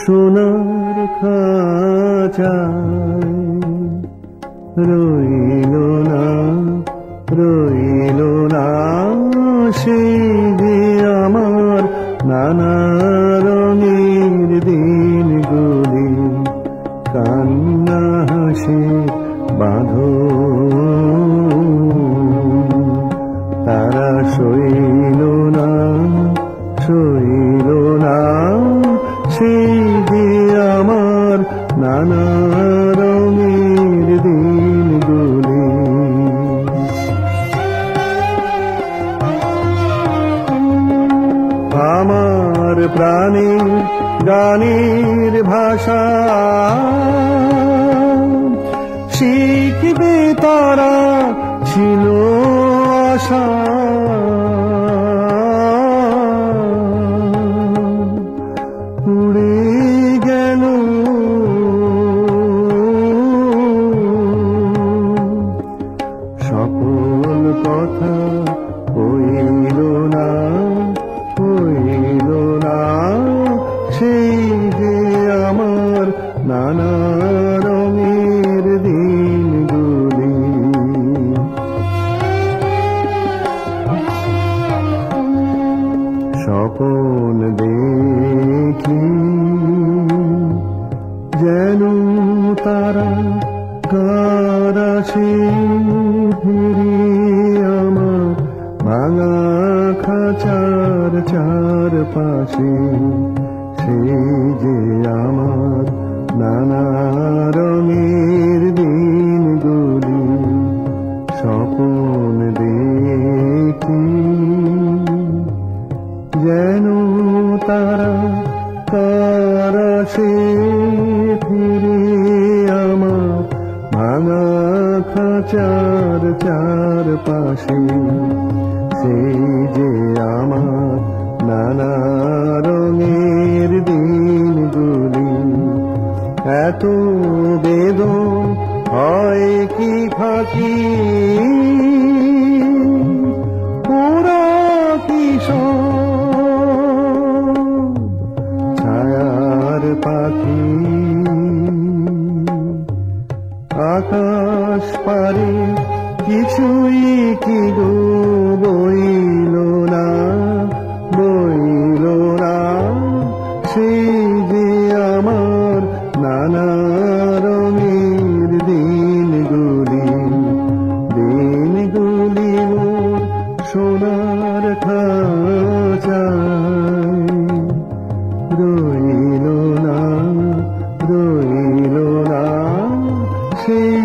সোনার খাঁচায় রইল না রইল না সেই যে আমার নানা রঙের দিনগুলি কান্না হাসি বাঁধন তারা সইল না সেই যে আমার নানা রঙের দিনগুলি আমার প্রাণের গানের ভাষা শিখবে তারা ছিল আশা উড়ে গেল সকল কথা হইল না সেই যে আমার নানা রঙের দিনগুলি স্বপন দেখি যেন তারা কারা সে ফিরে আমার ভাঙা খাঁচার চারপাশে সেই যে আমার নানা রঙের দিনগুলি স্বপন দেখি যেন তারা কারা সে ফিরে আমার ভাঙা খাঁচার চারপাশে সেই যে আমার নানা রঙের দিনগুলি এত বেদন হয় কি ফাঁকি পুরা কি ছায়ার পাখি আকাশ পারে কিছুই কি গো বইল না সেই যে আমার নানা রঙের দিনগুলি মোর সোনার খাঁচায় রইল না সেই